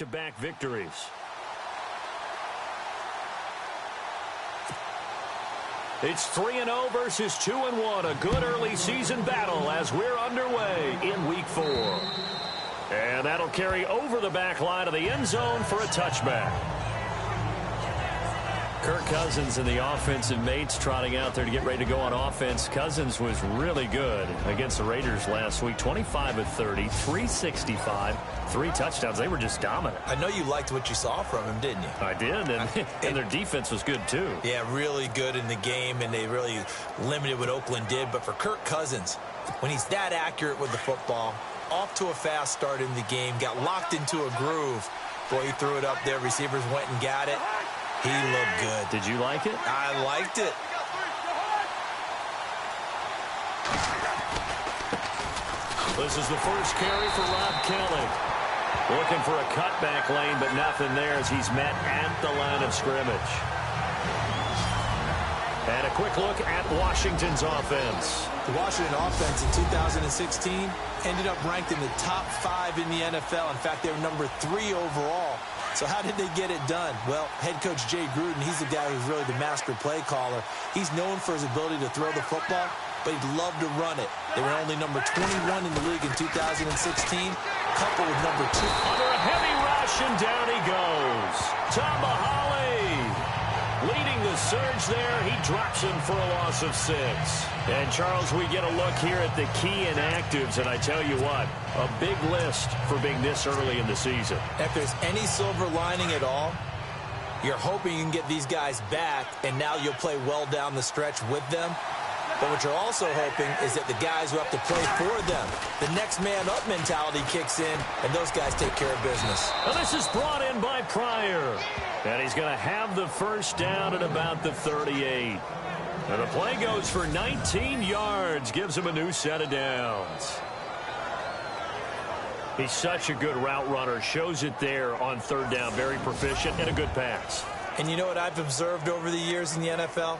back-to-back victories. It's 3-0 versus 2-1, a good early season battle as we're underway in Week 4. And that'll carry over the back line of the end zone for a touchback. Kirk Cousins and the offensive mates trotting out there to get ready to go on offense. Cousins was really good against the Raiders last week. 25 of 30, 365, 3 touchdowns. They were just dominant. I know you liked what you saw from him, didn't you? I did, and their defense was good too. Yeah, really good in the game, and they really limited what Oakland did. But for Kirk Cousins, when he's that accurate with the football, off to a fast start in the game, got locked into a groove. Boy, he threw it up there. Receivers went and got it. He looked good. Did you like it? I liked it. This is the first carry for Rob Kelly. Looking for a cutback lane, but nothing there as he's met at the line of scrimmage. And a quick look at Washington's offense. The Washington offense in 2016 ended up ranked in the top 5 in the NFL. In fact, they were number 3 overall. So how did they get it done? Well, head coach Jay Gruden, he's the guy who's really the master play caller. He's known for his ability to throw the football, but he'd love to run it. They were only number 21 in the league in 2016, coupled with number 2. Under a heavy rush, and down he goes. Tamahali leading the surge there. He drops him for a loss of 6. And, Charles, we get a look here at the key inactives, and I tell you what, a big list for being this early in the season. If there's any silver lining at all, you're hoping you can get these guys back, and now you'll play well down the stretch with them. But what you're also hoping is that the guys who have to play for them, the next man up mentality kicks in, and those guys take care of business. Well, this is brought in by Pryor. And he's going to have the first down at about the 38. And the play goes for 19 yards, gives him a new set of downs. He's such a good route runner, shows it there on third down, very proficient and a good pass. And you know what I've observed over the years in the NFL?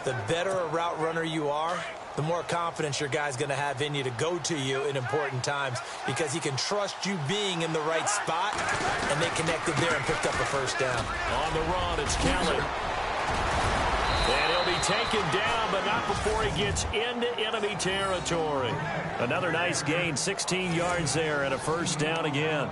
The better a route runner you are, the more confidence your guy's going to have in you to go to you in important times because he can trust you being in the right spot, and they connected there and picked up a first down. On the run, it's Kelly. And he'll be taken down, but not before he gets into enemy territory. Another nice gain, 16 yards there, and a first down again.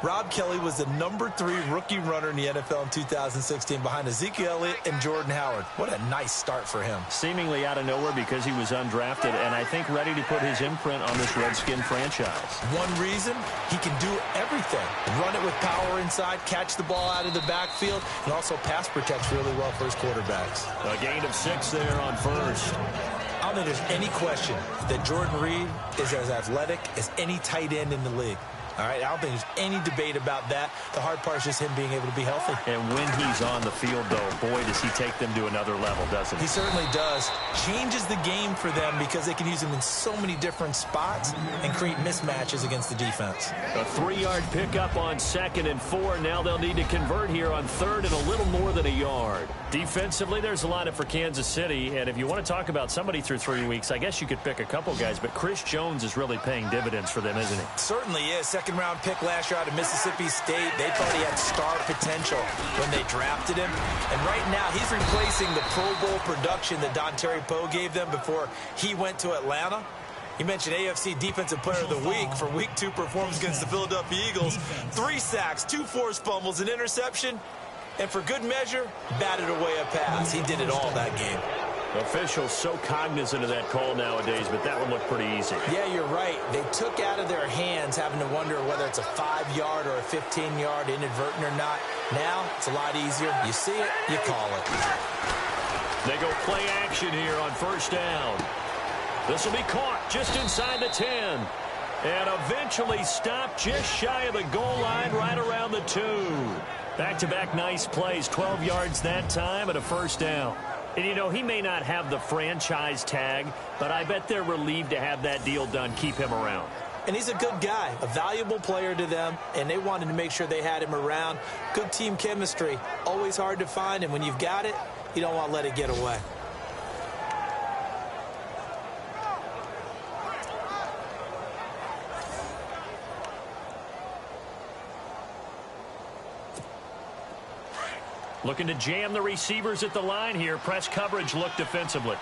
Rob Kelly was the number 3 rookie runner in the NFL in 2016 behind Ezekiel Elliott and Jordan Howard. What a nice start for him. Seemingly out of nowhere because he was undrafted and I think ready to put his imprint on this Redskin franchise. One reason, he can do everything. Run it with power inside, catch the ball out of the backfield, and also pass protects really well for his quarterbacks. A gain of 6 there on first. I don't think there's any question that Jordan Reed is as athletic as any tight end in the league. All right, I don't think there's any debate about that. The hard part is just him being able to be healthy. And when he's on the field, though, boy, does he take them to another level, doesn't he? He certainly does. Changes the game for them because they can use him in so many different spots and create mismatches against the defense. A 3-yard pickup on 2nd and 4. Now they'll need to convert here on 3rd and a little more than a yard. Defensively, there's a lineup for Kansas City. And if you want to talk about somebody through 3 weeks, I guess you could pick a couple guys. But Chris Jones is really paying dividends for them, isn't he? Certainly is. Second-round pick last year out of Mississippi State. They thought he had star potential when they drafted him. And right now, he's replacing the Pro Bowl production that Don Terry Poe gave them before he went to Atlanta. You mentioned AFC Defensive Player of the Week for Week 2 performance against the Philadelphia Eagles. 3 sacks, 2 forced fumbles, an interception. And for good measure, batted away a pass. He did it all that game. Officials so cognizant of that call nowadays, but that one looked pretty easy. Yeah, you're right. They took out of their hands having to wonder whether it's a 5-yard or a 15-yard inadvertent or not. Now, it's a lot easier. You see it, you call it. They go play action here on first down. This will be caught just inside the 10. And eventually stopped just shy of the goal line right around the 2. Back-to-back nice plays, 12 yards that time and a first down. And, you know, he may not have the franchise tag, but I bet they're relieved to have that deal done, keep him around. And he's a good guy, a valuable player to them, and they wanted to make sure they had him around. Good team chemistry, always hard to find, and when you've got it, you don't want to let it get away. Looking to jam the receivers at the line here. Press coverage look defensively.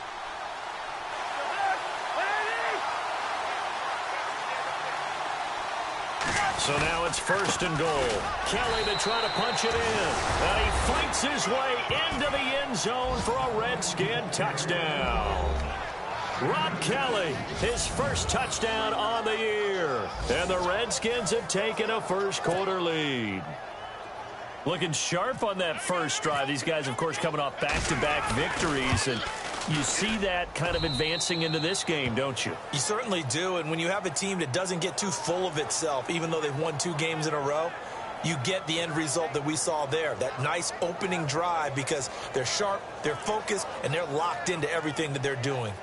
So now it's 1st and goal. Kelly to try to punch it in. And he fights his way into the end zone for a Redskin touchdown. Rob Kelly, his first touchdown on the year. And the Redskins have taken a first-quarter lead. Looking sharp on that first drive. These guys, of course, coming off back-to-back victories. And you see that kind of advancing into this game, don't you? You certainly do. And when you have a team that doesn't get too full of itself, even though they've won 2 games in a row, you get the end result that we saw there. That nice opening drive because they're sharp, they're focused, and they're locked into everything that they're doing.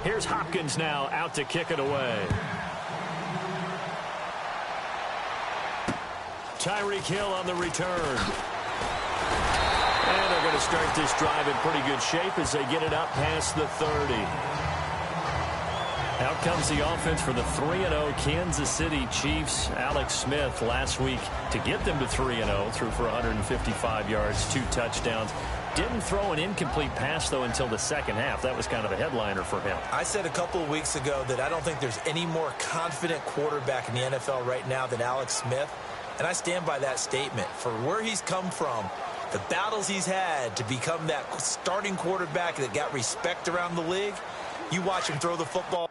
Here's Hopkins now out to kick it away. Tyreek Hill on the return. And they're going to start this drive in pretty good shape as they get it up past the 30. Out comes the offense for the 3-0 Kansas City Chiefs. Alex Smith last week to get them to 3-0. Threw for 155 yards, 2 touchdowns. Didn't throw an incomplete pass, though, until the second half. That was kind of a headliner for him. I said a couple of weeks ago that I don't think there's any more confident quarterback in the NFL right now than Alex Smith. And I stand by that statement. For where he's come from, the battles he's had to become that starting quarterback that got respect around the league, you watch him throw the football.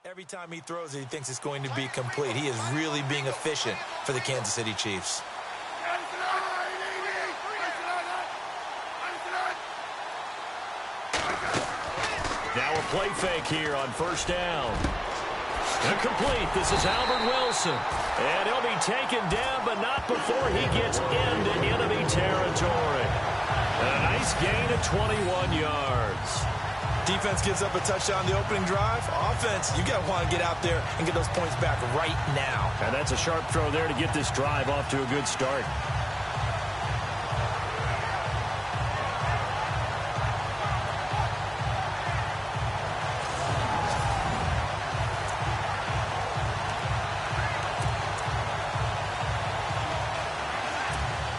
Every time he throws it, he thinks it's going to be complete. He is really being efficient for the Kansas City Chiefs. Now a play fake here on first down. Incomplete. This is Albert Wilson. And he'll be taken down, but not before he gets into enemy territory. A nice gain of 21 yards. Defense gives up a touchdown the opening drive. Offense, you got to want to get out there and get those points back right now. And that's a sharp throw there to get this drive off to a good start.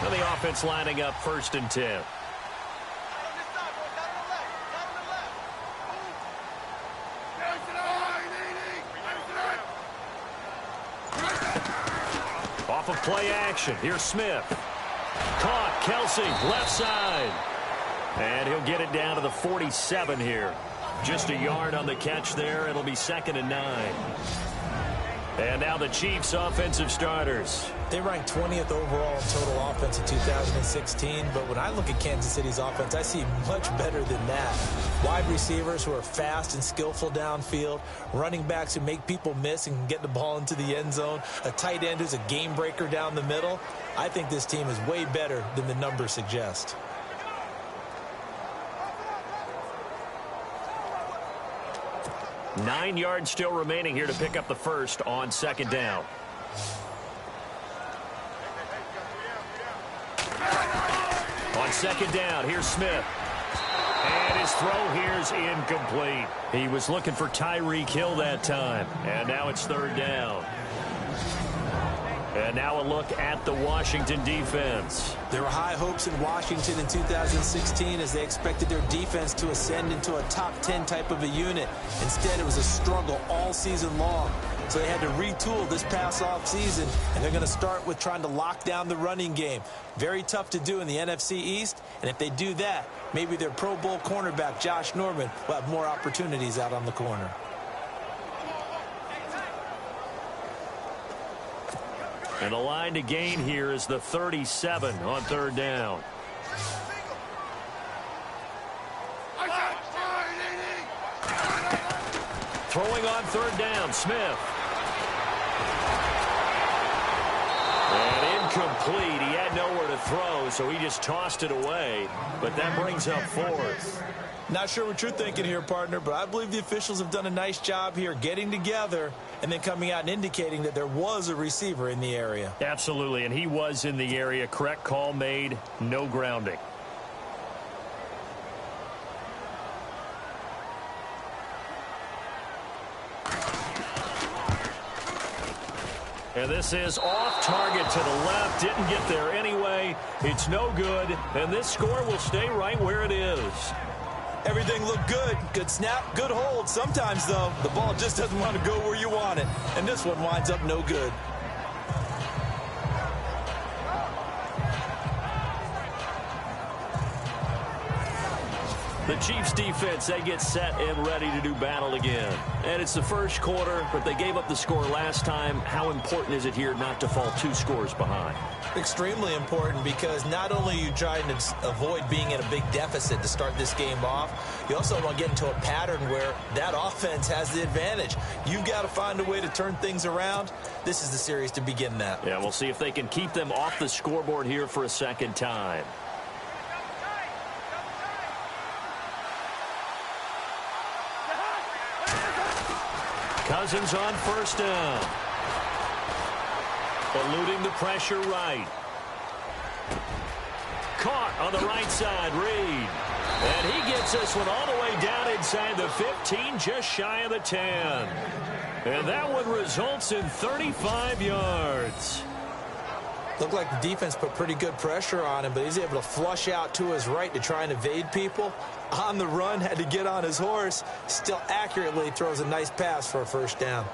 And the offense lining up 1st and 10. Off of play action. Here's Smith. Caught. Kelsey, left side. And he'll get it down to the 47 here. Just a yard on the catch there. It'll be 2nd and 9. And now the Chiefs' offensive starters. They ranked 20th overall in total offense in 2016, but when I look at Kansas City's offense, I see much better than that. Wide receivers who are fast and skillful downfield, running backs who make people miss and can get the ball into the end zone, a tight end who's a game breaker down the middle. I think this team is way better than the numbers suggest. Nine yards still remaining here to pick up the first on 2nd down. On 2nd down, here's Smith. And his throw here is incomplete. He was looking for Tyreek Hill that time. And now it's 3rd down. And now a look at the Washington defense. There were high hopes in Washington in 2016 as they expected their defense to ascend into a top 10 type of a unit. Instead, it was a struggle all season long. So they had to retool this past off season, and they're going to start with trying to lock down the running game. Very tough to do in the NFC East, and if they do that, maybe their Pro Bowl cornerback, Josh Norman, will have more opportunities out on the corner. And the line to gain here is the 37 on 3rd down. Throwing on 3rd down, Smith. And incomplete. He had nowhere to throw, so he just tossed it away. But that brings up 4th. Not sure what you're thinking here, partner, but I believe the officials have done a nice job here getting together and then coming out and indicating that there was a receiver in the area. Absolutely, and he was in the area. Correct call made, no grounding. And this is off target to the left. Didn't get there anyway. It's no good, and this score will stay right where it is. Everything looked good. Good snap, good hold. Sometimes, though, the ball just doesn't want to go where you want it. And this one winds up no good. The Chiefs defense, they get set and ready to do battle again. And it's the 1st quarter, but they gave up the score last time. How important is it here not to fall 2 scores behind? Extremely important, because not only are you trying to avoid being in a big deficit to start this game off, you also want to get into a pattern where that offense has the advantage. You've got to find a way to turn things around. This is the series to begin that. Yeah, we'll see if they can keep them off the scoreboard here for a 2nd time. Cousins on 1st down. Eluding the pressure right. Caught on the right side, Reed. And he gets this one all the way down inside the 15, just shy of the 10. And that one results in 35 yards. Looked like the defense put pretty good pressure on him, but he's able to flush out to his right to try and evade people. On the run, had to get on his horse. Still accurately throws a nice pass for a 1st down.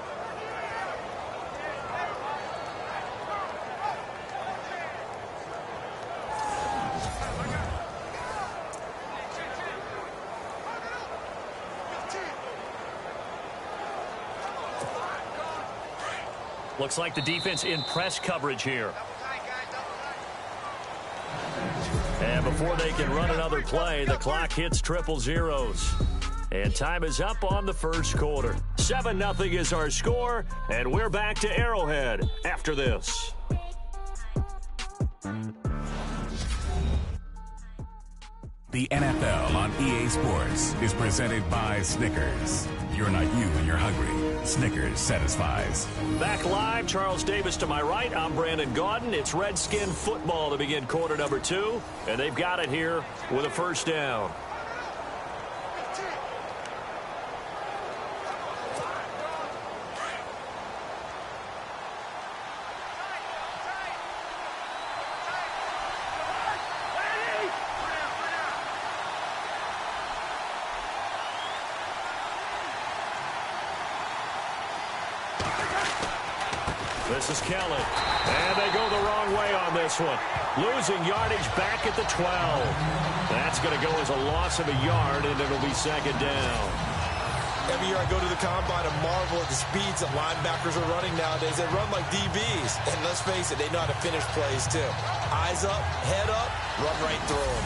Looks like the defense in press coverage here. And before they can run another play, the clock hits triple zeros. And time is up on the first quarter. 7-0 is our score, and we're back to Arrowhead after this. The NFL on EA Sports is presented by Snickers. You're not you when you're hungry. Snickers satisfies. Back live, Charles Davis to my right. I'm Brandon Gaudin. It's Redskin football to begin quarter number 2, and they've got it here with a first down. This is Kelly, and they go the wrong way on this one. Losing yardage back at the 12. That's going to go as a loss of a yard, and it'll be second down. Every year I go to the combine and marvel at the speeds that linebackers are running nowadays. They run like DBs, and let's face it, they know how to finish plays too. Eyes up, head up, run right through them.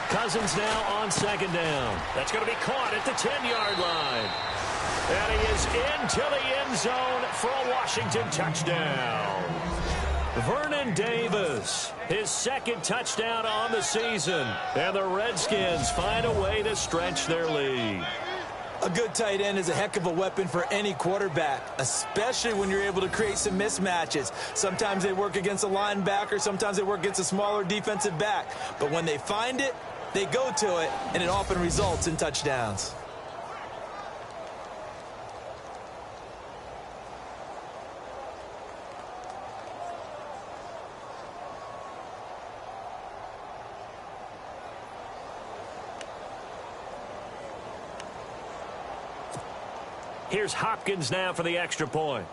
Cousins now on second down. That's going to be caught at the 10-yard line. And he is into the end zone for a Washington touchdown. Vernon Davis, his second touchdown on the season. And the Redskins find a way to stretch their lead. A good tight end is a heck of a weapon for any quarterback, especially when you're able to create some mismatches. Sometimes they work against a linebacker, sometimes they work against a smaller defensive back. But when they find it, they go to it, and it often results in touchdowns. Here's Hopkins now for the extra point.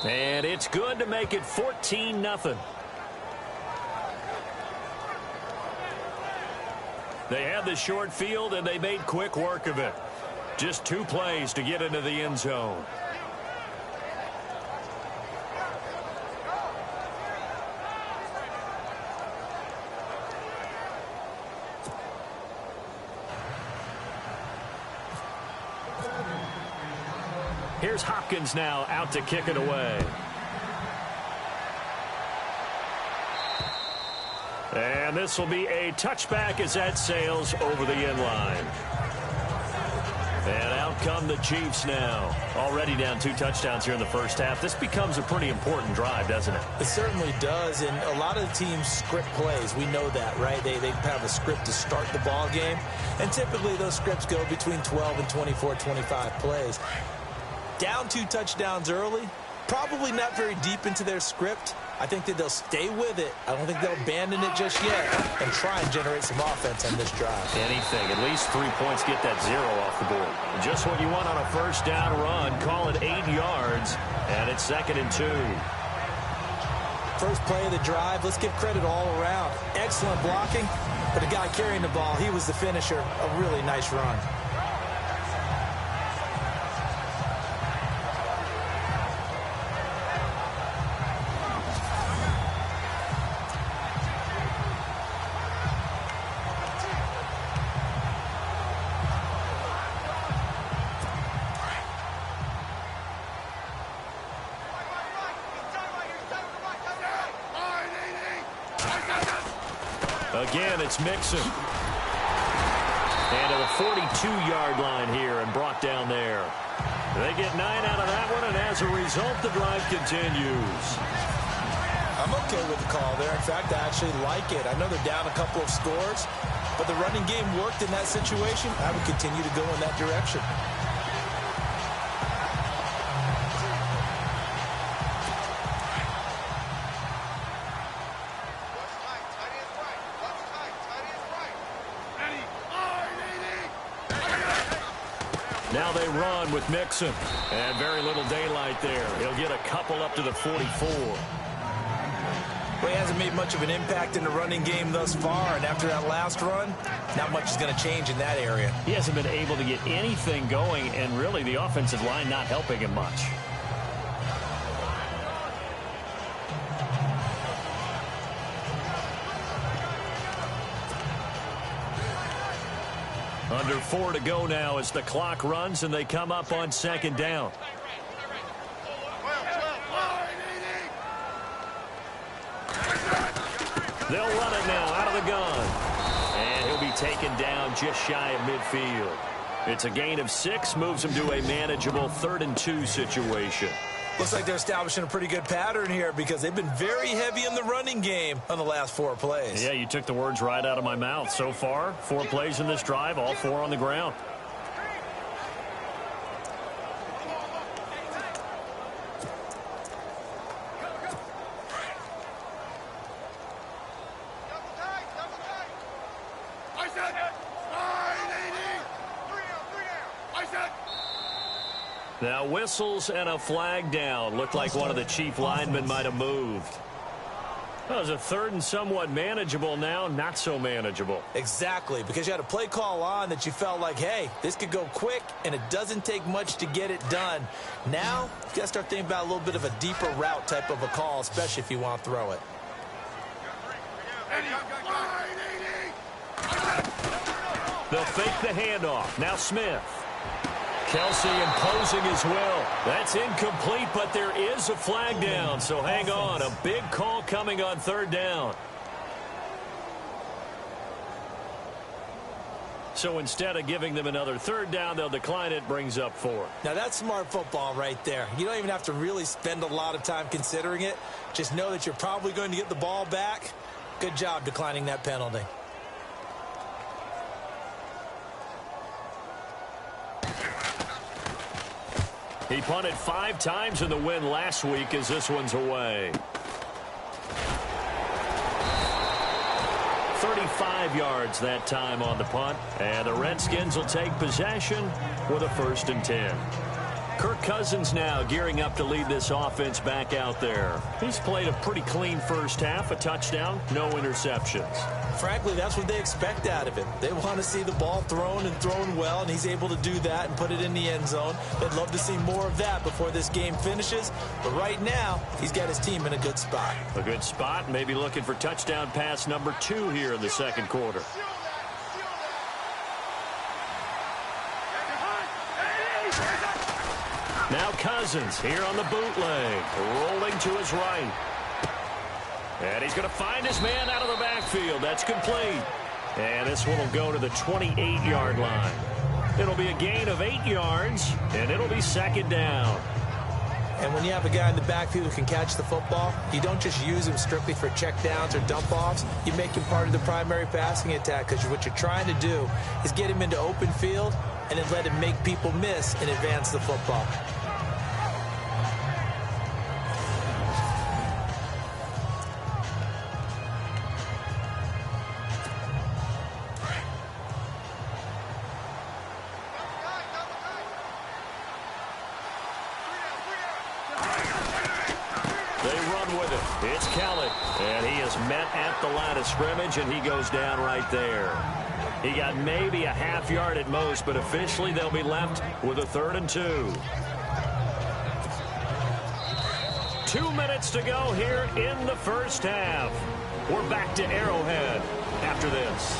And it's good to make it 14-0. They had the short field, and they made quick work of it. Just 2 plays to get into the end zone. Here's Hopkins now out to kick it away. And this will be a touchback as that sails over the end line. And out come the Chiefs now. Already down 2 touchdowns here in the first half. This becomes a pretty important drive, doesn't it? It certainly does, and a lot of the teams script plays. We know that, right? They have a script to start the ball game, and typically those scripts go between 12 and 24, 25 plays. Down 2 touchdowns early, probably not very deep into their script. I think that they'll stay with it. I don't think they'll abandon it just yet and try and generate some offense on this drive. Anything. At least 3 points, get that 0 off the board. Just what you want on a first down run. Call it 8 yards, and it's 2nd and 2. First play of the drive, let's give credit all around. Excellent blocking, but the guy carrying the ball, he was the finisher. A really nice run. Again, it's Mixon. And to the 42-yard line here and brought down there. They get 9 out of that one, and as a result, the drive continues. I'm okay with the call there. In fact, I actually like it. I know they're down a couple of scores, but the running game worked in that situation. I would continue to go in that direction. now they run with Mixon. And very little daylight there. He'll get a couple up to the 44. Well, he hasn't made much of an impact in the running game thus far, and after that last run, not much is going to change in that area. He hasn't been able to get anything going, and really the offensive line not helping him much. Under 4 to go now as the clock runs and they come up on second down. They'll run it now out of the gun. And he'll be taken down just shy of midfield. It's a gain of 6, moves him to a manageable 3rd and 2 situation. Looks like they're establishing a pretty good pattern here because they've been very heavy in the running game on the last 4 plays. Yeah, you took the words right out of my mouth. So far, 4 plays in this drive, all 4 on the ground. Now whistles and a flag down. Looked like one of the chief linemen might have moved. That was a 3rd and somewhat manageable, now not so manageable. Exactly, because you had a play call on that you felt like, hey, this could go quick, and it doesn't take much to get it done. Now, you got to start thinking about a little bit of a deeper route type of a call, especially if you want to throw it. They'll fake the handoff. Now Smith. Kelsey imposing his will. That's incomplete, but there is a flag down, so hang on. A big call coming on 3rd down. So instead of giving them another 3rd down, they'll decline it, brings up 4. Now that's smart football right there. You don't even have to really spend a lot of time considering it. Just know that you're probably going to get the ball back. Good job declining that penalty. He punted 5 times in the win last week as this one's away. 35 yards that time on the punt. And the Redskins will take possession with a 1st and 10. Kirk Cousins now gearing up to lead this offense back out there. He's played a pretty clean first half, a touchdown, no interceptions. Frankly, that's what they expect out of him. They want to see the ball thrown and thrown well, and he's able to do that and put it in the end zone. They'd love to see more of that before this game finishes. But right now, he's got his team in a good spot. A good spot, maybe looking for touchdown pass number 2 here in the 2nd quarter. Now Cousins here on the bootleg, rolling to his right. And he's going to find his man out of the backfield. That's complete. And this one will go to the 28-yard line. It'll be a gain of 8 yards, and it'll be 2nd down. And when you have a guy in the backfield who can catch the football, you don't just use him strictly for checkdowns or dump-offs. You make him part of the primary passing attack because what you're trying to do is get him into open field and then let him make people miss and advance the football. It's Kelly, and he is met at the line of scrimmage, and he goes down right there. He got maybe a half yard at most, but officially they'll be left with a 3rd and 2. 2 minutes to go here in the first half. We're back to Arrowhead after this.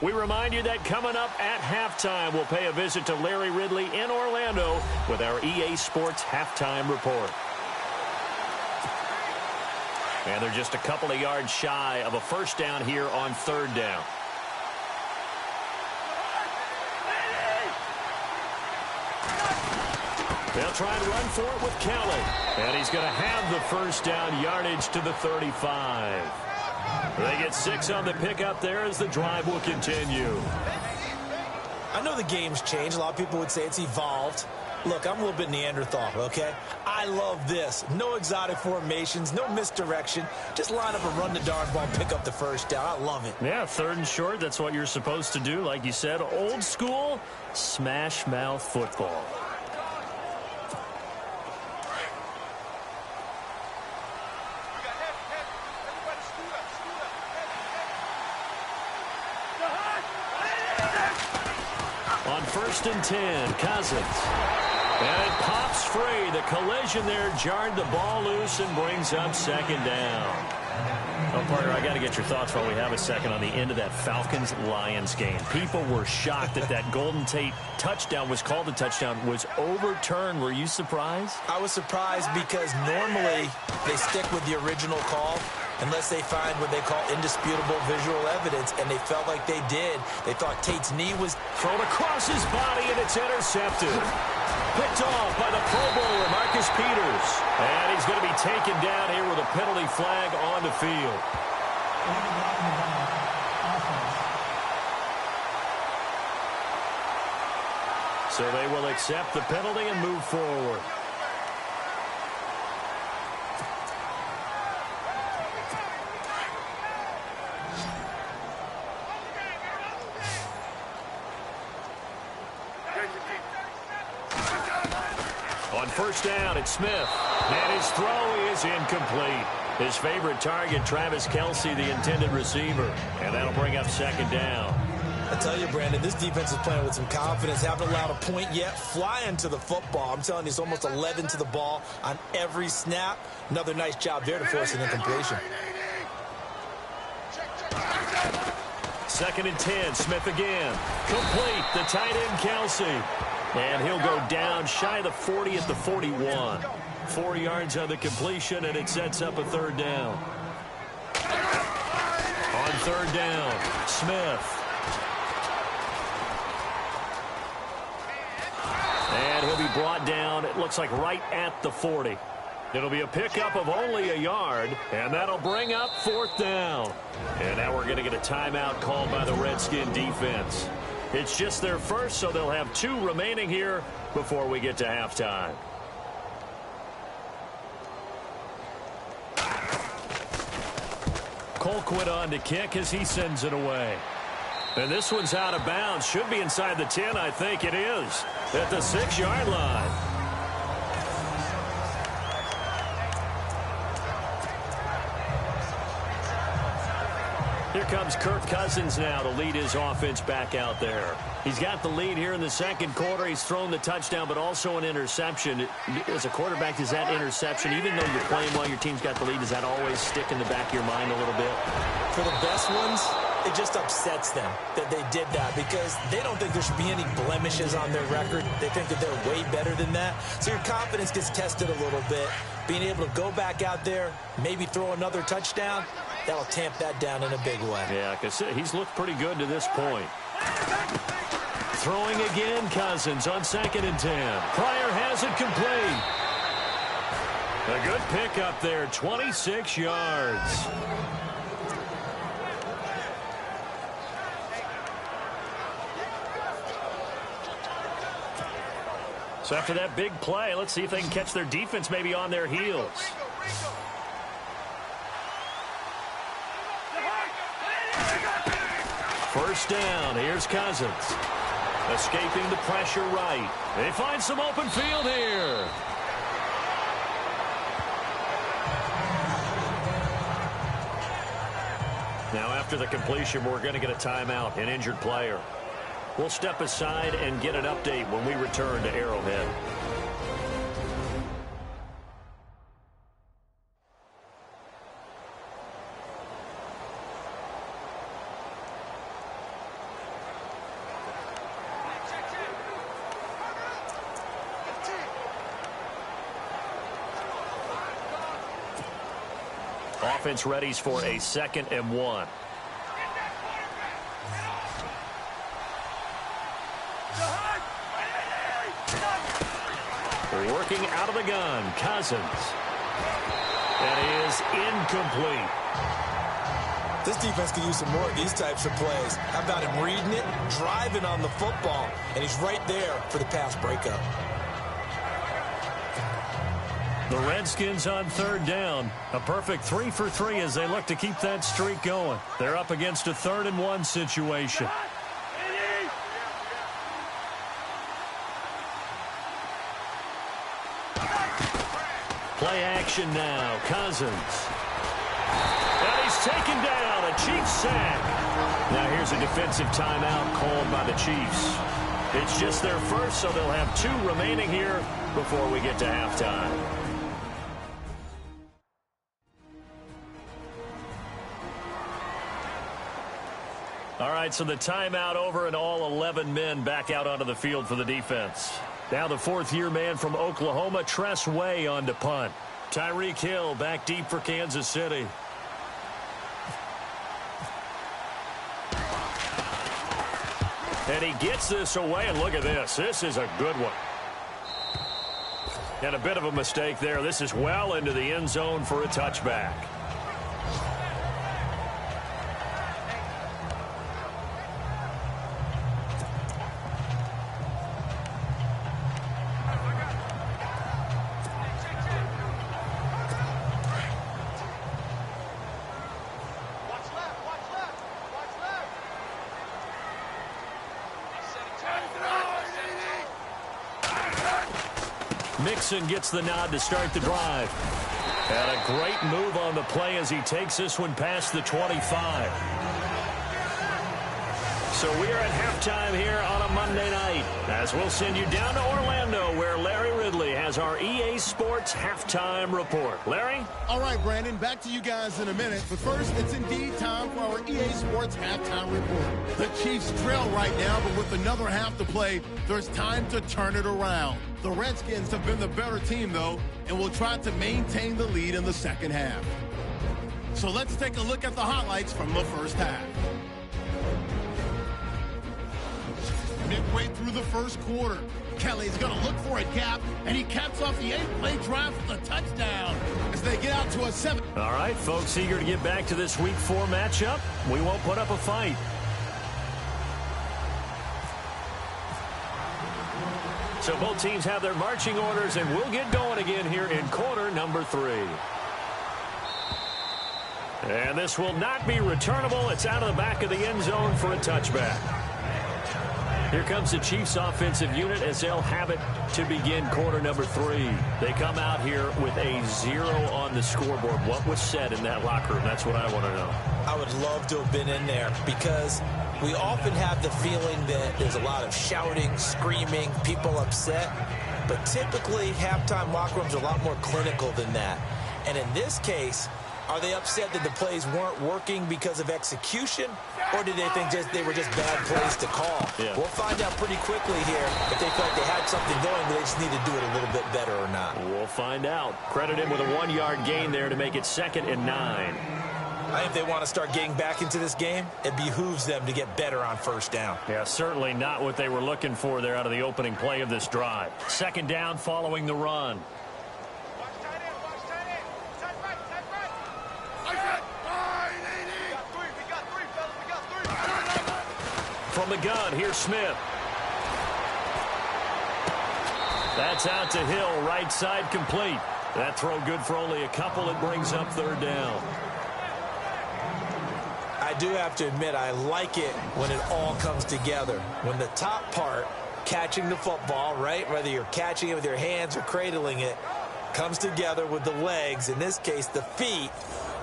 We remind you that coming up at halftime, we'll pay a visit to Larry Ridley in Orlando with our EA Sports Halftime Report. And they're just a couple of yards shy of a 1st down here on 3rd down. They'll try and run for it with Kelly. And he's going to have the 1st down yardage to the 35. They get 6 on the pickup there as the drive will continue. I know the game's changed. A lot of people would say it's evolved. Look, I'm a little bit Neanderthal, okay? I love this. No exotic formations, no misdirection. Just line up and run the darn ball, pick up the first down. I love it. Yeah, 3rd and short, that's what you're supposed to do. Like you said, old school, smash mouth football. On 1st and 10, Cousins. And it pops free. The collision there jarred the ball loose and brings up 2nd down. Well, partner, I got to get your thoughts while we have a second on the end of that Falcons-Lions game. People were shocked that that Golden Tate touchdown was called a touchdown, was overturned. Were you surprised? I was surprised because normally they stick with the original call unless they find what they call indisputable visual evidence, and they felt like they did. They thought Tate's knee was thrown across his body, and it's intercepted. Picked off by the Pro Bowler, Marcus Peters. And he's going to be taken down here with a penalty flag on the field. So they will accept the penalty and move forward. On 1st down, it's Smith. And his throw is incomplete. His favorite target, Travis Kelce, the intended receiver. And that'll bring up 2nd down. I tell you, Brandon, this defense is playing with some confidence. Haven't allowed a point yet. Flying to the football. I'm telling you, it's almost 11 to the ball on every snap. Another nice job there to force an incompletion. 2nd and 10, Smith again. Complete, the tight end, Kelce. And he'll go down shy of the 40 at the 41. 4 yards on the completion, and it sets up a 3rd down. On 3rd down, Smith. And he'll be brought down, it looks like right at the 40. It'll be a pickup of only a yard, and that'll bring up 4th down. And now we're going to get a timeout called by the Redskin defense. It's just their first, so they'll have 2 remaining here before we get to halftime. Colquitt on to kick as he sends it away. And this one's out of bounds. Should be inside the 10, I think it is. At the 6-yard line. Here comes Kirk Cousins now to lead his offense back out there. He's got the lead here in the 2nd quarter. He's thrown the touchdown, but also an interception. As a quarterback, does that interception, even though you're playing while your team's got the lead, does that always stick in the back of your mind a little bit? For the best ones, it just upsets them that they did that because they don't think there should be any blemishes on their record. They think that they're way better than that. So your confidence gets tested a little bit. Being able to go back out there, maybe throw another touchdown, that'll tamp that down in a big way. Yeah, because he's looked pretty good to this point. Throwing again, Cousins on 2nd and 10. Pryor has it complete. A good pickup there, 26 yards. So after that big play, let's see if they can catch their defense maybe on their heels. First down, here's Cousins. Escaping the pressure right. They find some open field here. Now after the completion, we're going to get a timeout, an injured player. We'll step aside and get an update when we return to Arrowhead. Offense readies for a 2nd and 1. Working out of the gun, Cousins. That is incomplete. This defense could use some more of these types of plays. How about him reading it, driving on the football, and he's right there for the pass breakup. The Redskins on third down. A perfect 3 for 3 as they look to keep that streak going. They're up against a 3rd and 1 situation. Play action now. Cousins. And he's taken down. A Chiefs sack. Now here's a defensive timeout called by the Chiefs. It's just their first, so they'll have 2 remaining here before we get to halftime. All right, so the timeout over and all 11 men back out onto the field for the defense. Now the 4th-year man from Oklahoma, Tress Way, on to punt. Tyreek Hill back deep for Kansas City. And he gets this away, and look at this. This is a good one. And a bit of a mistake there. This is well into the end zone for a touchback. Mixon gets the nod to start the drive. And a great move on the play as he takes this one past the 25. So we are at halftime here on a Monday night, as we'll send you down to Orlando, where Larry Ridley has our EA Sports halftime report. Larry? All right, Brandon, back to you guys in a minute. But first, it's indeed time for our EA Sports halftime report. The Chiefs trail right now, but with another half to play, there's time to turn it around. The Redskins have been the better team, though, and will try to maintain the lead in the second half. So let's take a look at the highlights from the first half. Midway through the first quarter, Kelly's going to look for a gap, and he caps off the 8-play drive with a touchdown as they get out to a 7. All right, folks, eager to get back to this Week 4 matchup. We won't put up a fight. So both teams have their marching orders, and we'll get going again here in quarter number 3. And this will not be returnable. It's out of the back of the end zone for a touchback. Here comes the Chiefs offensive unit as they'll have it to begin quarter number 3. They come out here with a 0 on the scoreboard. What was said in that locker room? That's what I want to know. I would love to have been in there because we often have the feeling that there's a lot of shouting, screaming, people upset. But typically, halftime locker rooms are a lot more clinical than that. And in this case, are they upset that the plays weren't working because of execution? Or did they think they were just bad plays to call? Yeah. We'll find out pretty quickly here if they felt they had something going, but they just need to do it a little bit better or not. We'll find out. Credit him with a 1-yard gain there to make it 2nd and 9. I think if they want to start getting back into this game, it behooves them to get better on first down. Yeah, certainly not what they were looking for there out of the opening play of this drive. 2nd down following the run. From the gun, here's Smith. That's out to Hill, right side complete. That throw good for only a couple. It brings up 3rd down. I do have to admit, I like it when it all comes together. When the top part, catching the football, right, whether you're catching it with your hands or cradling it, comes together with the legs, in this case the feet,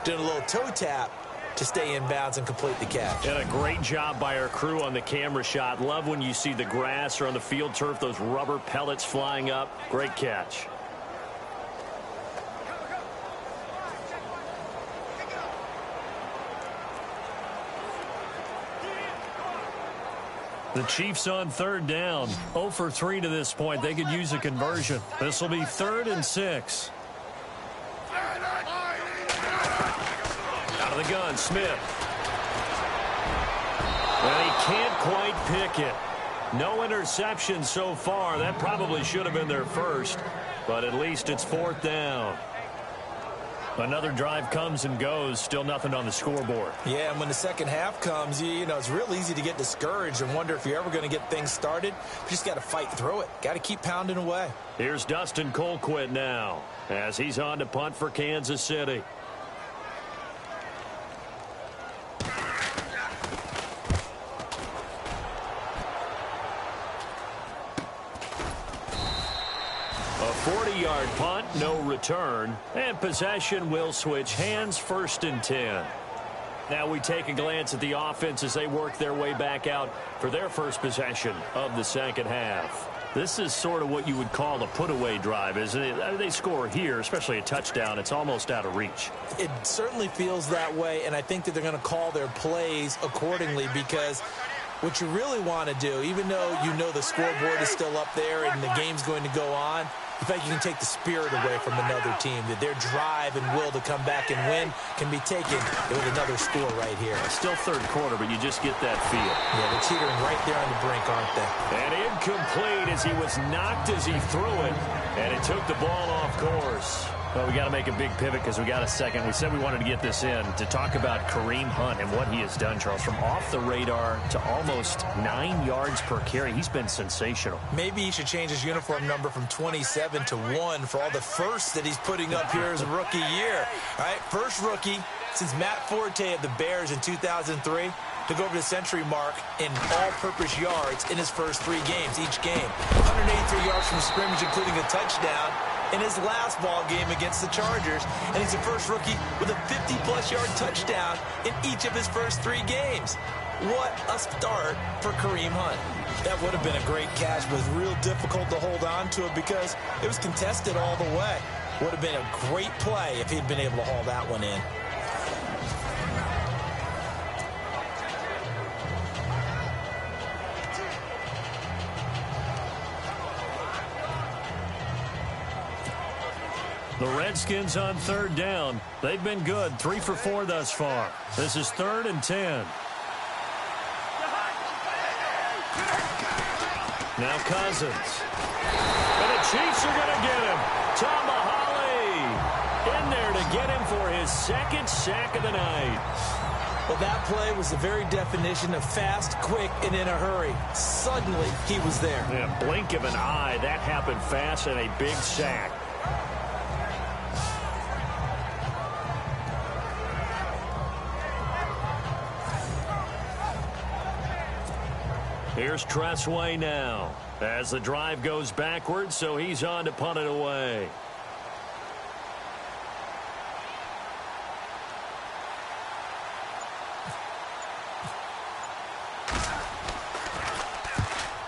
doing a little toe tap to stay in bounds and complete the catch. And a great job by our crew on the camera shot. Love when you see the grass or on the field turf, those rubber pellets flying up. Great catch. The Chiefs on 3rd down. 0 for 3 to this point. They could use a conversion. This will be 3rd and 6. Out of the gun, Smith. And he can't quite pick it. No interception so far. That probably should have been their first, but at least it's 4th down. Another drive comes and goes, still nothing on the scoreboard. Yeah, and when the second half comes, you know, it's real easy to get discouraged and wonder if you're ever going to get things started. You just got to fight through it. Got to keep pounding away. Here's Dustin Colquitt now as he's on to punt for Kansas City. A 40-yard punt, no return, and possession will switch hands, 1st and 10. Now we take a glance at the offense as they work their way back out for their first possession of the second half. This is sort of what you would call a put-away drive, isn't it? They score here, especially a touchdown. It's almost out of reach. It certainly feels that way, and I think that they're going to call their plays accordingly because what you really want to do, even though you know the scoreboard is still up there and the game's going to go on, in fact, you can take the spirit away from another team, that their drive and will to come back and win can be taken with another score right here. Still third quarter, but you just get that feel. Yeah, they're teetering right there on the brink, aren't they? And incomplete as he was knocked as he threw it, and it took the ball off course. Well, we got to make a big pivot because we got a second. We said we wanted to get this in to talk about Kareem Hunt and what he has done, Charles. From off the radar to almost 9 yards per carry, he's been sensational. Maybe he should change his uniform number from 27 to 1 for all the firsts that he's putting up here as a rookie year. All right, first rookie since Matt Forte of the Bears in 2003 to go over the century mark in all-purpose yards in his first 3 games each game. 183 yards from scrimmage, including a touchdown in his last ball game against the Chargers, and he's the first rookie with a 50-plus yard touchdown in each of his first 3 games. What a start for Kareem Hunt. That would have been a great catch, but it was real difficult to hold on to it because it was contested all the way. Would have been a great play if he'd been able to haul that one in. The Redskins on 3rd down. They've been good, 3 for 4 thus far. This is 3rd and 10. Now Cousins. And the Chiefs are going to get him. Tomahawley in there to get him for his 2nd sack of the night. Well, that play was the very definition of fast, quick, and in a hurry. Suddenly, he was there. Yeah, blink of an eye. That happened fast and a big sack. Here's Tressway now as the drive goes backwards, so he's on to punt it away.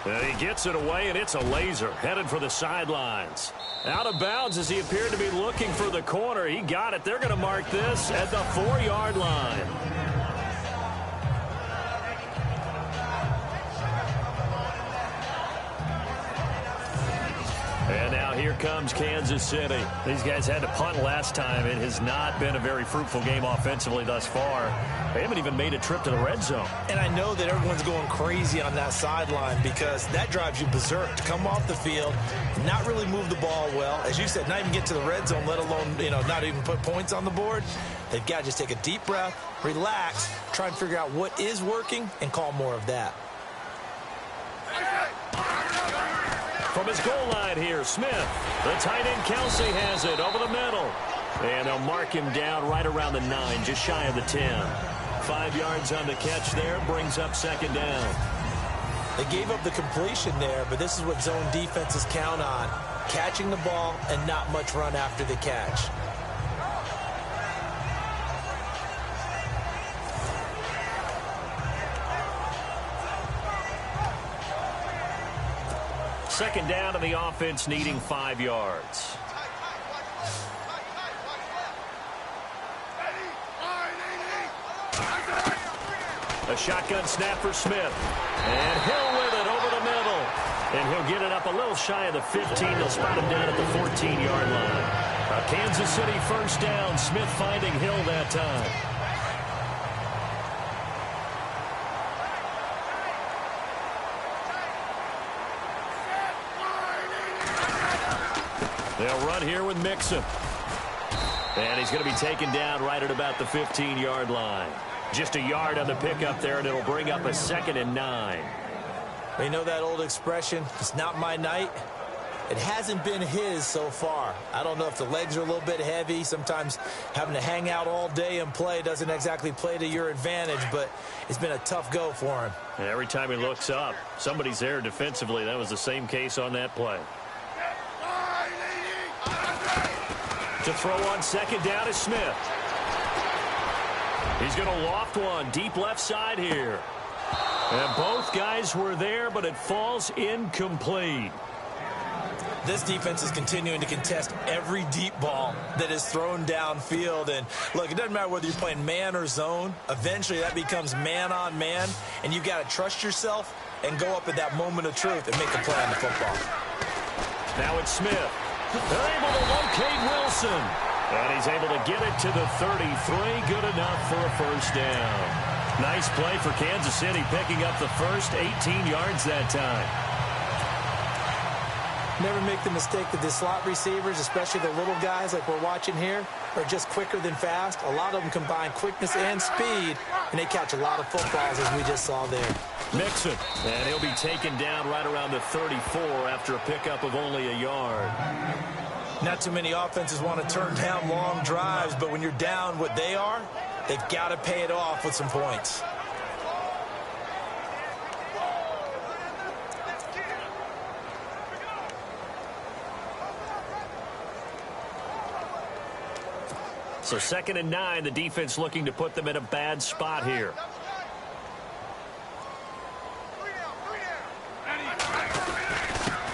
And he gets it away, and it's a laser headed for the sidelines. Out of bounds as he appeared to be looking for the corner. He got it. They're going to mark this at the 4-yard line. And now here comes Kansas City. These guys had to punt last time. It has not been a very fruitful game offensively thus far. They haven't even made a trip to the red zone. And I know that everyone's going crazy on that sideline because that drives you berserk to come off the field, not really move the ball well. As you said, not even get to the red zone, let alone, not even put points on the board. They've got to just take a deep breath, relax, try and figure out what is working, and call more of that. From his goal line here, Smith. The tight end, Kelsey, has it over the middle. And they'll mark him down right around the 9, just shy of the 10. 5 yards on the catch there, brings up 2nd down. They gave up the completion there, but this is what zone defenses count on. Catching the ball and not much run after the catch. Second down to the offense, needing 5 yards. A shotgun snap for Smith. And Hill with it over the middle. And he'll get it up a little shy of the 15. They'll spot him down at the 14-yard line. A Kansas City 1st down. Smith finding Hill that time. They'll run here with Mixon. And he's going to be taken down right at about the 15-yard line. Just a yard on the pickup there, and it'll bring up a 2nd and 9. You know that old expression, it's not my night? It hasn't been his so far. I don't know if the legs are a little bit heavy. Sometimes having to hang out all day and play doesn't exactly play to your advantage, but it's been a tough go for him. And every time he looks up, somebody's there defensively. That was the same case on that play. To throw on 2nd down is Smith. He's going to loft one deep left side here. And both guys were there, but it falls incomplete. This defense is continuing to contest every deep ball that is thrown downfield. And, look, it doesn't matter whether you're playing man or zone. Eventually, that becomes man-on-man, and you've got to trust yourself and go up at that moment of truth and make a play on the football. Now it's Smith. They're able to locate Wilson. And he's able to get it to the 33. Good enough for a first down. Nice play for Kansas City, picking up the first 18 yards that time. Never make the mistake that the slot receivers, especially the little guys like we're watching here, are just quicker than fast. A lot of them combine quickness and speed, and they catch a lot of footballs, as we just saw there. Mixon, and he'll be taken down right around the 34 after a pickup of only a yard. Not too many offenses want to turn down long drives, but when you're down what they are, they've got to pay it off with some points. So 2nd and 9, the defense looking to put them in a bad spot here.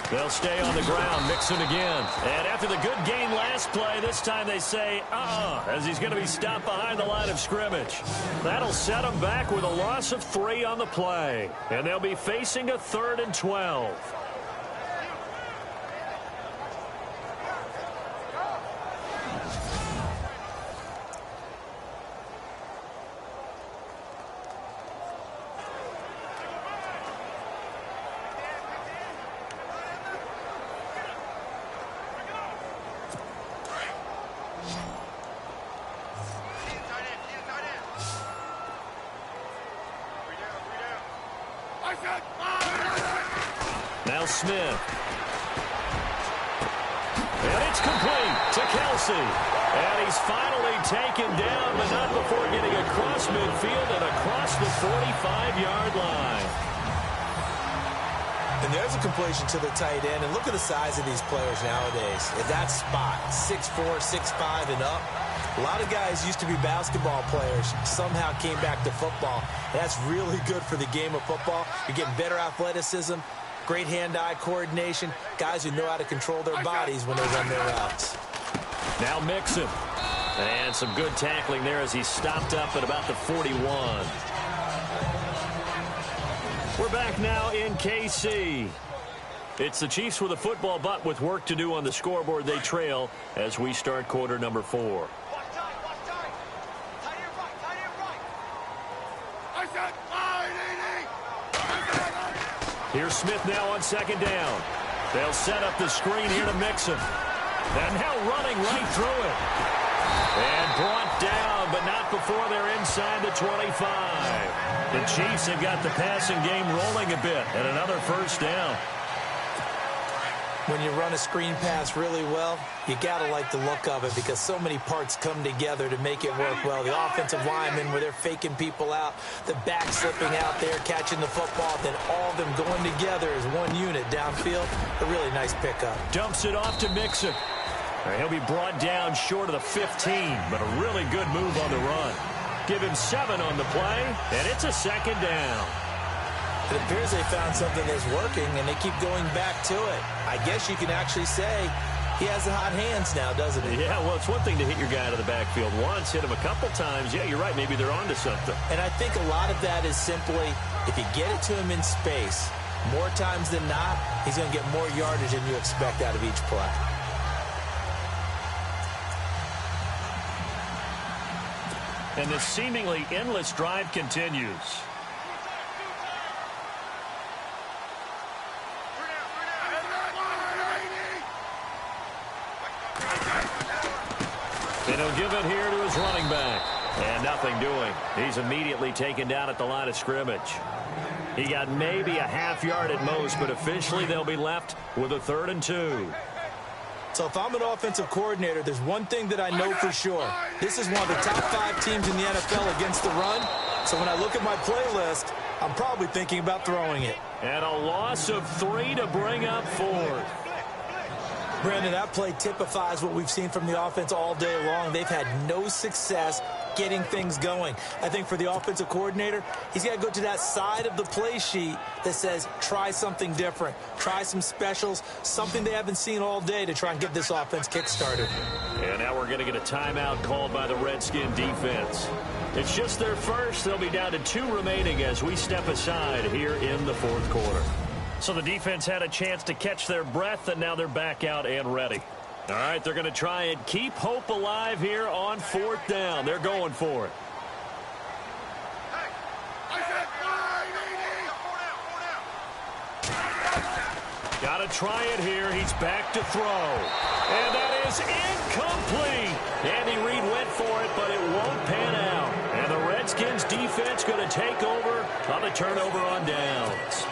They'll stay on the ground, Mixon again. And after the good gain last play, this time they say, as he's going to be stopped behind the line of scrimmage. That'll set them back with a loss of 3 on the play. And they'll be facing a 3rd and 12. Now Smith. And it's complete to Kelsey. And he's finally taken down, but not before getting across midfield and across the 45-yard line. And there's a completion to the tight end. And look at the size of these players nowadays. At that spot, 6'4", 6'5", and up. A lot of guys used to be basketball players, somehow came back to football. That's really good for the game of football. You're getting better athleticism, great hand-eye coordination, guys who know how to control their bodies when they run their routes. Now Mixon. And some good tackling there as he stopped up at about the 41. We're back now in KC. It's the Chiefs with a football, but with work to do on the scoreboard. They trail as we start quarter number 4. Here's Smith now on 2nd down. They'll set up the screen here to Mixon. And now running right through it. And brought down, but not before they're inside the 25. The Chiefs have got the passing game rolling a bit, and another first down. When you run a screen pass really well, you got to like the look of it because so many parts come together to make it work well. The offensive linemen, where they're faking people out, the back slipping out there, catching the football, then all of them going together as one unit downfield. A really nice pickup. Dumps it off to Mixon. He'll be brought down short of the 15, but a really good move on the run. Give him 7 on the play, and it's a 2nd down. It appears they found something that's working, and they keep going back to it. I guess you can actually say he has the hot hands now, doesn't he? Yeah, well, it's one thing to hit your guy out of the backfield once, hit him a couple times. Yeah, you're right. Maybe they're onto something. And I think a lot of that is simply if you get it to him in space, more times than not, he's going to get more yardage than you expect out of each play. And this seemingly endless drive continues. And he'll give it here to his running back. And nothing doing. He's immediately taken down at the line of scrimmage. He got maybe a half yard at most, but officially they'll be left with a 3rd and 2. So if I'm an offensive coordinator, there's one thing that I know for sure. This is one of the top 5 teams in the NFL against the run. So when I look at my playlist, I'm probably thinking about throwing it. And a loss of 3 to bring up 4th. Brandon, that play typifies what we've seen from the offense all day long. They've had no success getting things going. I think for the offensive coordinator, he's got to go to that side of the play sheet that says, try something different. Try some specials, something they haven't seen all day to try and get this offense kick-started. And now we're going to get a timeout called by the Redskin defense. It's just their first. They'll be down to 2 remaining as we step aside here in the 4th quarter. So the defense had a chance to catch their breath, and now they're back out and ready. All right, they're going to try and keep hope alive here on 4th down. They're going for it. Got to try it here. He's back to throw. And that is incomplete. Andy Reid went for it, but it won't pan out. And the Redskins defense going to take over on the turnover on downs.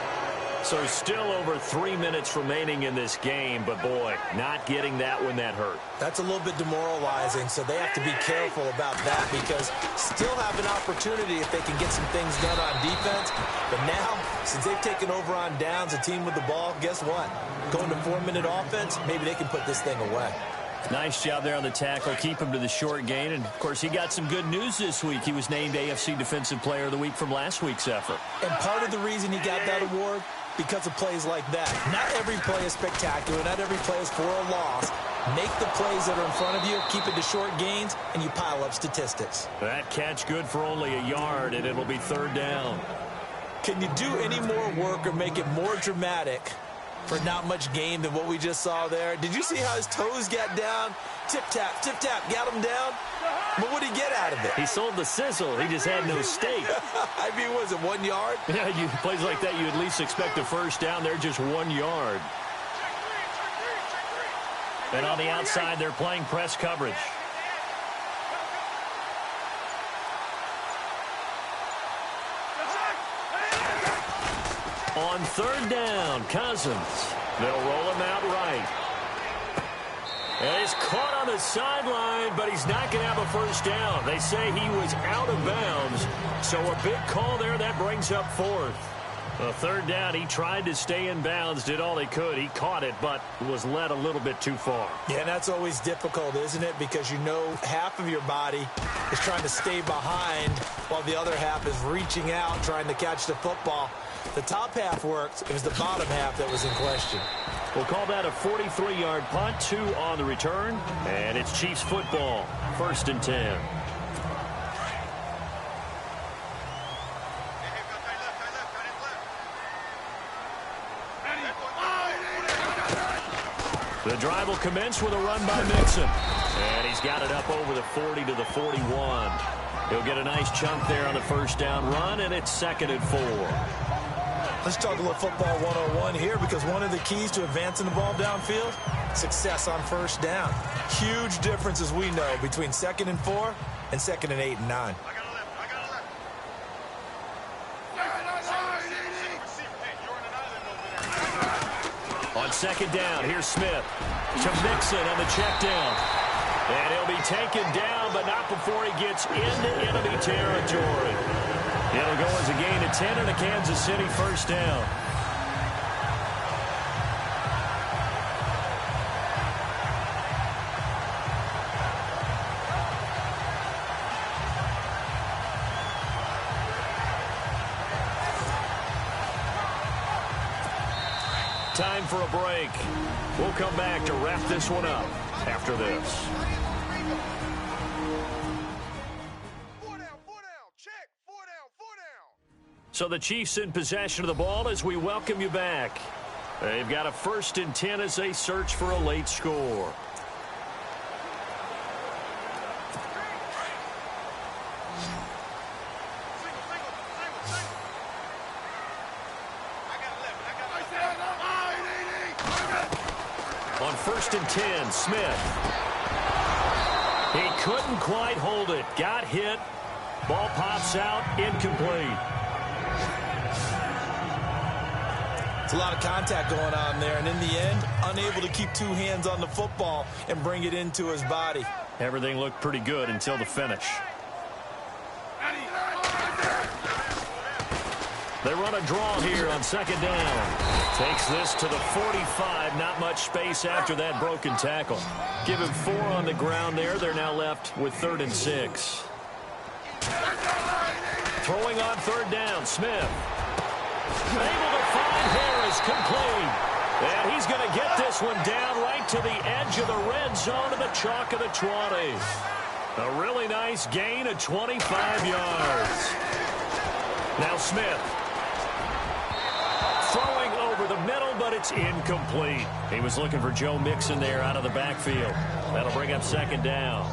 So still over 3 minutes remaining in this game, but boy, not getting that one that hurt. That's a little bit demoralizing, so they have to be careful about that because still have an opportunity if they can get some things done on defense. But now, since they've taken over on downs, a team with the ball, guess what? Going to 4-minute offense, maybe they can put this thing away. Nice job there on the tackle. Keep him to the short gain. And, of course, he got some good news this week. He was named AFC Defensive Player of the Week from last week's effort. And part of the reason he got that award, because of plays like that. Not every play is spectacular. Not every play is for a loss. Make the plays that are in front of you, keep it to short gains, and you pile up statistics. That catch good for only a yard, and it'll be 3rd down. Can you do any more work or make it more dramatic for not much gain than what we just saw there? Did you see how his toes got down? Tip-tap, got him down. But what did he get out of it? He sold the sizzle. He just had no steak. I mean, was it 1 yard? Yeah, plays like that, you at least expect a first down. They're just 1 yard. And on the outside, they're playing press coverage. On 3rd down, Cousins. They'll roll him out right. And he's caught on the sideline, but he's not going to have a first down. They say he was out of bounds. So a big call there. That brings up 4th. A 3rd down, he tried to stay in bounds, did all he could. He caught it, but was led a little bit too far. Yeah, and that's always difficult, isn't it? Because you know half of your body is trying to stay behind while the other half is reaching out, trying to catch the football. The top half worked. It was the bottom half that was in question. We'll call that a 43-yard punt, 2 on the return. And it's Chiefs football, 1st and 10. The drive will commence with a run by Mixon. And he's got it up over the 40 to the 41. He'll get a nice chunk there on the first down run, and it's 2nd and 4. Let's talk a little football 101 here, because one of the keys to advancing the ball downfield, success on first down. Huge difference, as we know, between 2nd and 4 and 2nd and 8 and 9. On 2nd down, here's Smith to Mixon on the check down. And he'll be taken down, but not before he gets into enemy territory. It'll go as a gain of 10 and a Kansas City first down. Time for a break. We'll come back to wrap this one up after this. So the Chiefs in possession of the ball as we welcome you back. They've got a 1st and 10 as they search for a late score. On 1st and 10, Smith. He couldn't quite hold it. Got hit. Ball pops out, incomplete. It's a lot of contact going on there, and in the end, unable to keep two hands on the football and bring it into his body. Everything looked pretty good until the finish. They run a draw here on second down. Takes this to the 45. Not much space after that broken tackle. Give him 4 on the ground there. They're now left with 3rd and 6. Throwing on 3rd down, Smith. Able to find Harris, complete. And he's going to get this one down right to the edge of the red zone to the chalk of the 20. A really nice gain of 25 yards. Now Smith. Throwing over the middle, but it's incomplete. He was looking for Joe Mixon there out of the backfield. That'll bring up 2nd down.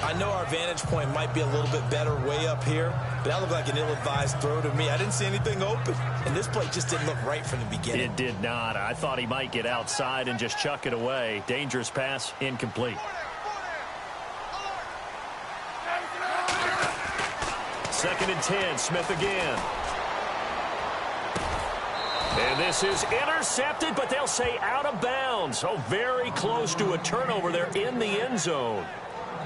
I know our vantage point might be a little bit better way up here, but that looked like an ill-advised throw to me. I didn't see anything open, and this play just didn't look right from the beginning. It did not. I thought he might get outside and just chuck it away. Dangerous pass, incomplete. 2nd and 10, Smith again. And this is intercepted, but they'll say out of bounds. Oh, very close to a turnover there in the end zone.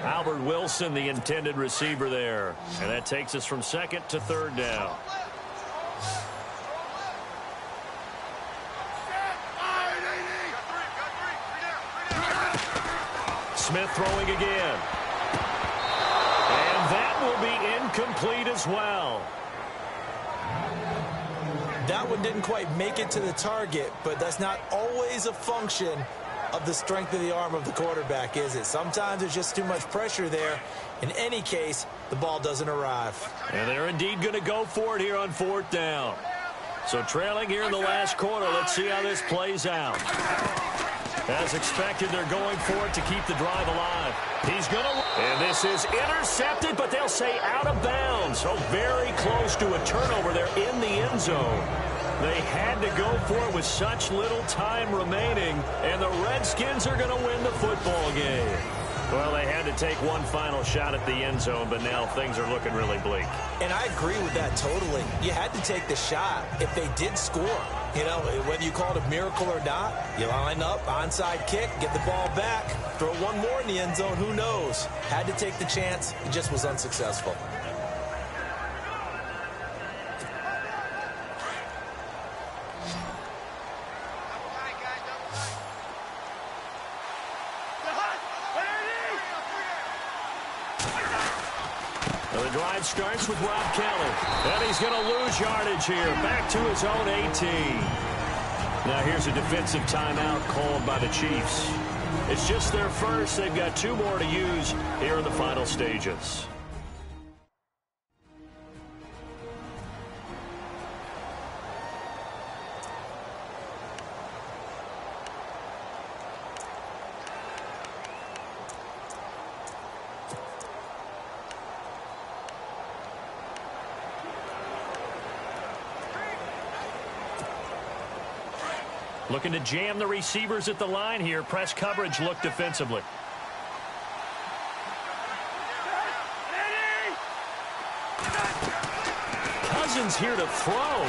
Albert Wilson, the intended receiver there. And that takes us from 2nd to 3rd down. Smith throwing again. And that will be incomplete as well. That one didn't quite make it to the target, but that's not always a function of the strength of the arm of the quarterback, is it? Sometimes there's just too much pressure there. In any case, the ball doesn't arrive. And they're indeed going to go for it here on 4th down. So trailing here in the last quarter, let's see how this plays out. As expected, they're going for it to keep the drive alive. He's going to... And this is intercepted, but they'll say out of bounds. So very close to a turnover there in the end zone. They had to go for it with such little time remaining, and the Redskins are going to win the football game. Well, they had to take one final shot at the end zone, but now things are looking really bleak. And I agree with that totally. You had to take the shot if they did score. You know, whether you call it a miracle or not, you line up, onside kick, get the ball back, throw one more in the end zone, who knows? Had to take the chance, it just was unsuccessful. The drive starts with Rob Kelly. And he's going to lose yardage here. Back to his own 18. Now here's a defensive timeout called by the Chiefs. It's just their first. They've got 2 more to use here in the final stages. Looking to jam the receivers at the line here. Press coverage look defensively. Cousins here to throw.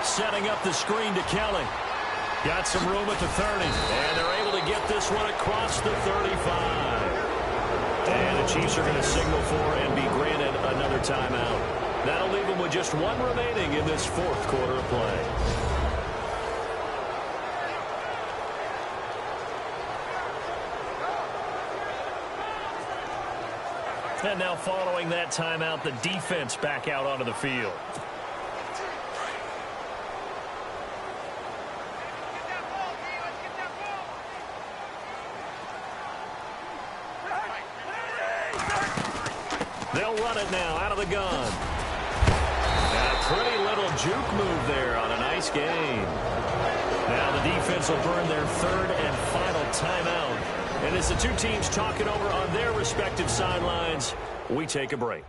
Setting up the screen to Kelly. Got some room at the 30. And they're able to get this one across the 35. And the Chiefs are going to signal for and be granted another timeout. That'll leave them with just 1 remaining in this 4th quarter of play. And now following that timeout, the defense back out onto the field. They'll run it now out of the gun. And a pretty little juke move there on a nice game. Now the defense will burn their 3rd and final timeout. And as the 2 teams talk it over on their respective sidelines, we take a break.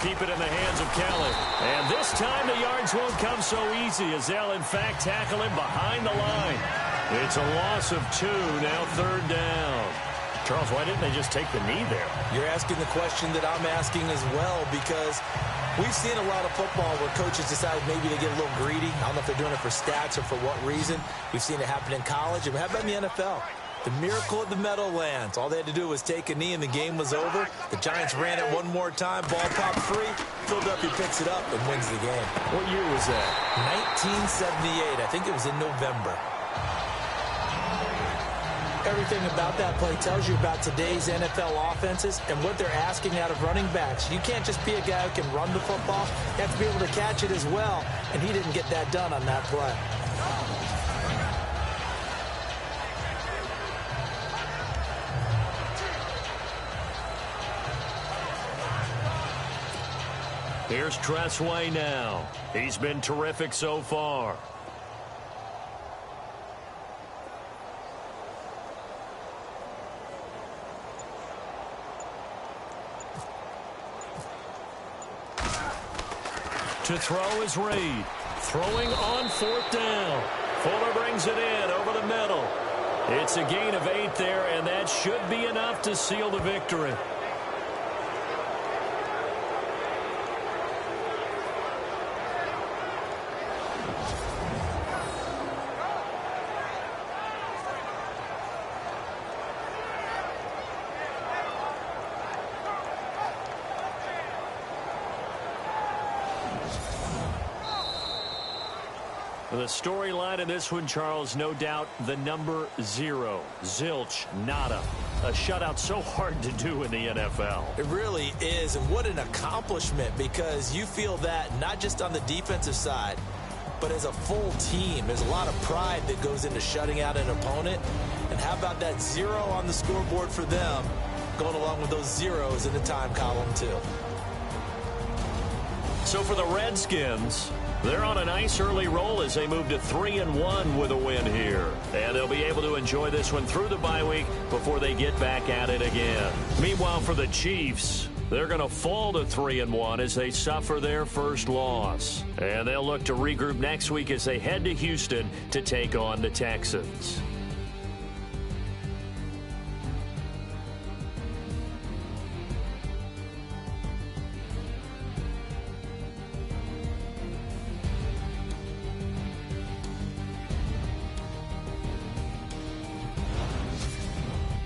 keep it in the hands of Kelly. And this time the yards won't come so easy as they'll, in fact, tackle him behind the line. It's a loss of 2, now 3rd down. Charles, why didn't they just take the knee there? You're asking the question that I'm asking as well, because we've seen a lot of football where coaches decide maybe they get a little greedy. I don't know if they're doing it for stats or for what reason. We've seen it happen in college, and how about in the NFL? The miracle of the Meadowlands. All they had to do was take a knee, and the game was over. The Giants ran it one more time. Ball popped free. Philadelphia picks it up and wins the game. What year was that? 1978. I think it was in November. Everything about that play tells you about today's NFL offenses and what they're asking out of running backs. You can't just be a guy who can run the football. You have to be able to catch it as well, and he didn't get that done on that play. Here's Tressway now. He's been terrific so far. To throw is Reed. Throwing on 4th down. Fuller brings it in over the middle. It's a gain of 8 there, and that should be enough to seal the victory. The storyline in this one, Charles, no doubt the number 0. Zilch, nada. A shutout so hard to do in the NFL. It really is, and what an accomplishment, because you feel that not just on the defensive side, but as a full team. There's a lot of pride that goes into shutting out an opponent. And how about that 0 on the scoreboard for them, going along with those zeros in the time column, too. So for the Redskins, they're on a nice early roll as they move to 3-1 with a win here. And they'll be able to enjoy this one through the bye week before they get back at it again. Meanwhile, for the Chiefs, they're going to fall to 3-1 as they suffer their first loss. And they'll look to regroup next week as they head to Houston to take on the Texans.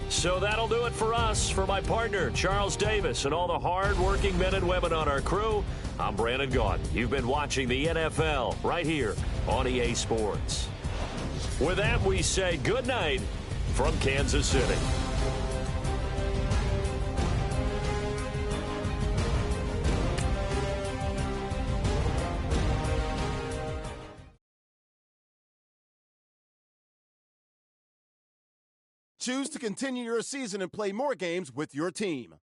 So that'll do it for us. For my partner, Charles Davis, and all the hard-working men and women on our crew, I'm Brandon Gaudin. You've been watching the NFL right here on EA Sports. With that, we say good night from Kansas City. Choose to continue your season and play more games with your team.